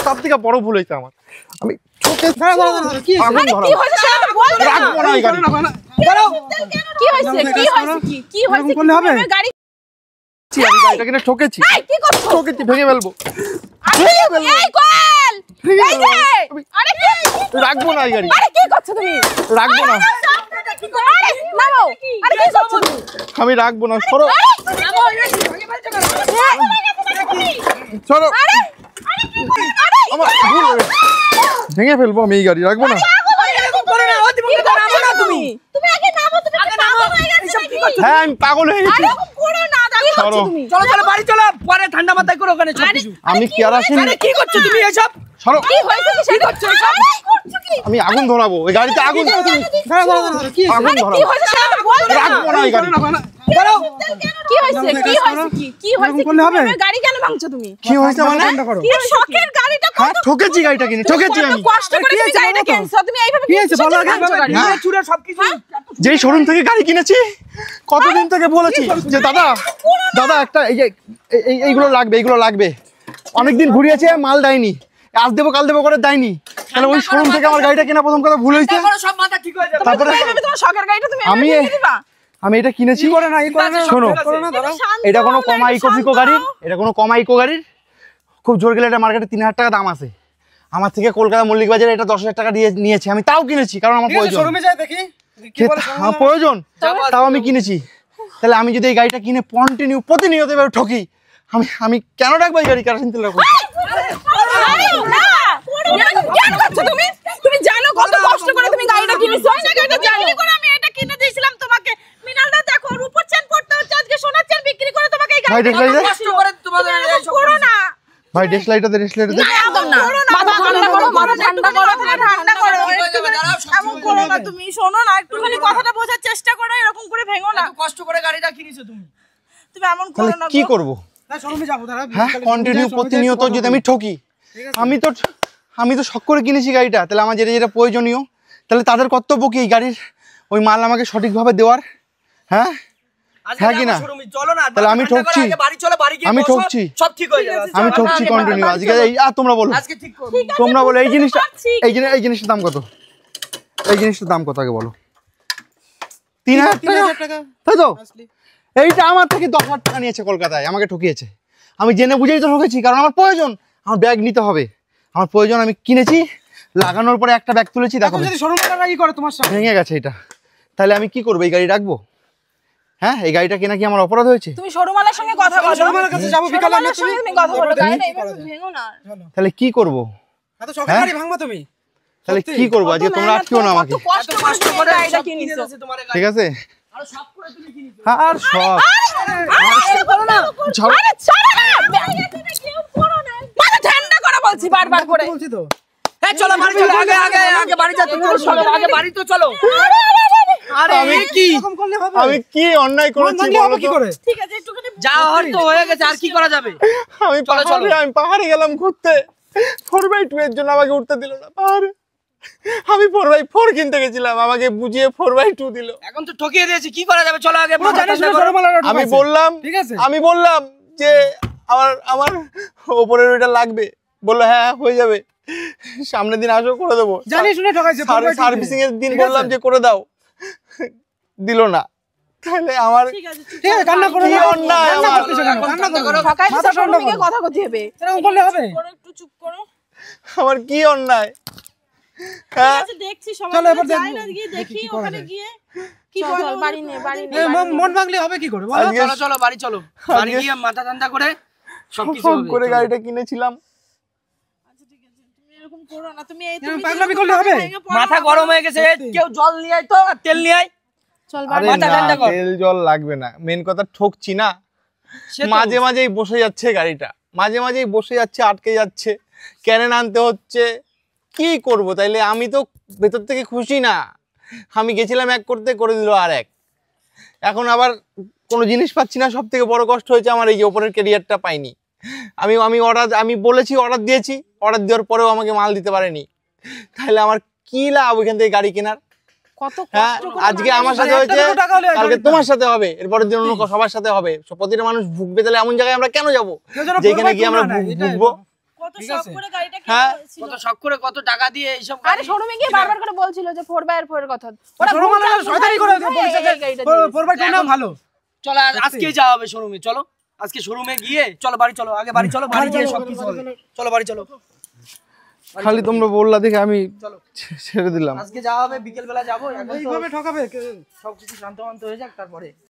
সব থেকে বড় ভুল হয়েছে আমার। আমি গাড়িটা কিনে ঠকেছি, ভেঙে ফেলবো। রাখবো না গাড়ি, রাখবো না, আমি রাখবো না। সরো সরো, ভেঙে ফেলবো আমি এই গাড়ি, রাখবো না। হ্যাঁ আমি পাগল হয়ে গেছি। ঠান্ডা মাথায় করো ওখানে। আমি কি আর আসিনি। কি করছো তুমি এসব? সরো, আমি আগুন ধরাবো এই গাড়িতে, আগুন আগুন ধরাবো, রাখবো না এই গাড়ি। কি হয়েছে মানে? ঠকেছি গাড়িটা কিনে, ঠকেছি আমি। যেই শোরুম থেকে গাড়ি কিনেছি কতদিন থেকে বলেছি যে দাদা দাদা একটা এইগুলো লাগবে, এইগুলো লাগবে। অনেকদিন ঘুরিয়েছে, মাল দেয়নি, আজ দেবো কাল দেবো করে দেয়নি। তাহলে ওই শোরুম থেকে আমার গাড়িটা কেনা প্রথম কথা ভুল হয়েছে। তারপরে আমি এটা কিনেছি, শোনো এটা কোনো কমা ইকো গাড়ির, এটা কোনো কমা ইকো গাড়ির। খুব জোর গেলে এটা মার্কেটে 3000 টাকা দাম আছে। আমার থেকে কলকাতা মল্লিক বাজারে এটা 10,000 টাকা দিয়ে নিয়েছে। আমি তাও কিনেছি কারণ আমার প্রয়োজন, আমার প্রয়োজন, তাও আমি কিনেছি। তাহলে আমি যদি এই গাড়িটা কিনে কন্টিনিউ প্রতিনিয়ত এভাবে ঠকি, আমি কেন রাখবো এই গাড়ি? কেরোসিন তেল রাখবো। তুমি জানো কত কষ্ট করে তুমি গাড়িটা কিনেছো? আমি এটা কিনে দিয়েছিলাম তোমাকে। মিনালদা দেখো রূপোর চেন পড়তে হচ্ছে, আজকে সোনার চেন বিক্রি করে তোমাকে এই গাড়িটা কষ্ট করে তোমাদের করো না ভাই। ডেসলাইটটা দে, ডেসলাইটটা দে। মাথা ঠান্ডা করো, মাথা ঠান্ডা করো, ঠান্ডা করো। এমন করো না তুমি, শোনো না, একটুখানি কথাটা বোঝার চেষ্টা করো, এরকম করে ভেঙো না। কষ্ট করে গাড়িটা কিনেছো তুমি, তুমি এমন করো না। কি করব? হ্যাঁ কন্টিনিউ প্রতিনিয়ত যদি আমি ঠকি, আমি তো শখ করে কিনেছি গাড়িটা। তাহলে আমার যেটা যেটা প্রয়োজনীয়, তাহলে তাদের কর্তব্য কি এই গাড়ির ওই মাল আমাকে সঠিকভাবে দেওয়ার? হ্যাঁ হ্যাঁ কি না? তাহলে আমি ঠকছি, আমি ঠকছি, আমি ঠকছি কন্টিনিউ। আজকে তোমরা বলো, তোমরা বলো এই জিনিসটা, এই জিনিসটার দাম কত? এই জিনিসটার দাম কত আগে বলো। 3000 টাকা, তাই তো? এইটা আমার থেকে 10,000 টাকা নিয়েছে কলকাতায়, আমাকে ঠকিয়েছে। আমি জেনে বুঝেই তো ঠকেছি, কারণ আমার প্রয়োজন, আমার ব্যাগ নিতে হবে, আমার প্রয়োজন। আমি কিনেছি, লাগানোর পরে একটা ব্যাগ তুলেছি, দেখো ভেঙে গেছে এটা। তাহলে আমি কি করবো? এই গাড়ি রাখবো? হ্যাঁ এই গাড়িটা কেনা কি আমার অপরাধ হয়েছে? তুমি শোরুমওয়ালার সঙ্গে কথা বলো, শোরুমওয়ালার কাছে যাবো বিকালে, তুমি কথা বলো, গাড়িটা এইভাবে ভেঙো না। তাহলে কি করব? এত শখের গাড়ি ভাঙবা তুমি? তাহলে কি করব? আজকে তোমরা আটকেও না আমাকে, কষ্ট করে গাড়িটা কিনেছো, ঠিক আছে? আর সব করে তুমি কিনেছো, আর সব আরে করো না, আরে ছাড়ো না, কেউ করো না, মাথা ঠান্ডা করো বলছি বারবার করে। বলছি তো, এই চলো বাড়ি চলো, আগে আগে আগে বাড়ি যা, তুমি আগে বাড়ি তো চলো। আরে আমি কি অন্যায় করেছি বলো তো? ঠিক আছে একটুখানি যা হওয়ার তো হয়ে গেছে, আর কি করা যাবে? আমি পাহাড়ে গেলাম ঘুরতে, 4x2 এর জন্য আমাকে উঠতে দিল না পাহাড়ে। আমি 4x4 কিনতে গেছিলাম, আমাকে বুঝিয়ে 4x2 দিল। এখন তো ঠকিয়ে দিয়েছি, কি করা যাবে? চলো আগে আমি বললাম যে আমার ওপরের ওইটা লাগবে, বললো হ্যাঁ হয়ে যাবে, সামনের দিন আসো করে দেবো। জানি শুনে ঠকাইছে, সার্ভিসিং এর দিন বললাম যে করে দাও, দিল না। তাহলে আমার ঠিক আছে কান্না করো না, অন্যায় আমার, কান্না করো, মাথা ঠান্ডা করো, কথা করতে হবে, এরকম করলে হবে? একটু চুপ করো। আমার কি অন্যায়? ঠিক আছে দেখছি, সবাই যাই না, গিয়ে দেখি ওখানে গিয়ে কি বলো। বাড়ি নে মন ভাঙলে হবে কি করে বলো? চলো চলো বাড়ি চলো, বাড়ি গিয়ে মাথা ঠান্ডা করে সবকিছু করে গাড়িটা কিনেছিলাম। আচ্ছা ঠিক আছে, তুমি এরকম করো না, তুমি এই পাগলামি করলে হবে? মাথা গরম হয়ে গেছে, কেউ জল নিয়ে আয় তো, আর তেল নিয়ে আয়। চল আরে না, তেল জল লাগবে না, মেন কথা ঠকছি না। মাঝে মাঝেই বসে যাচ্ছে গাড়িটা, মাঝে মাঝেই বসে যাচ্ছে, আটকে যাচ্ছে, ক্যারেন আনতে হচ্ছে, কি করব? তাইলে আমি তো ভেতর থেকে খুশি না। আমি গেছিলাম এক করতে, করে দিল আর এক। এখন আবার কোনো জিনিস পাচ্ছি না। সব থেকে বড় কষ্ট হয়েছে আমার এই যে ওপরের ক্যারিয়ারটা পাইনি। আমি বলেছি, অর্ডার দিয়েছি, অর্ডার দেওয়ার পরেও আমাকে মাল দিতে পারেনি। তাহলে আমার কি লাভ ওইখান থেকে গাড়ি কেনার? হ্যাঁ আজকে আমার সাথে হয়েছে, কালকে তোমার সাথে হবে, এরপরের দিন অন্য সবার সাথে হবে। প্রতিটা মানুষ ভুগবে। তাহলে এমন জায়গায় আমরা কেন যাবো যেখানে গিয়ে আমরা ভুগবো? কত শখ করে গাড়িটা হ্যাঁ। কিনেছিল। কত শখ করে কত টাকা দিয়ে এইসব আরে শোরুমে গিয়ে বারবার করে বলছিল যে 4x4 এর কথা শোরুম ওরা শয়তানি করে বলছে যে 4x2 না ভালো। চলো আজকে যাওয়া হবে শোরুমে, চলো আজকে শোরুমে গিয়ে চলো বাড়ি চলো, আগে বাড়ি চলো, বাড়ি গিয়ে সব কিছু হবে। চলো বাড়ি চলো, খালি তোমরা বললা দেখে আমি ছেড়ে দিলাম। আজকে যাওয়া হবে, বিকেল বেলা যাবো। এখন তো এইভাবে ঠকাবে সবকিছু শান্ত হয়ে যাক তারপরে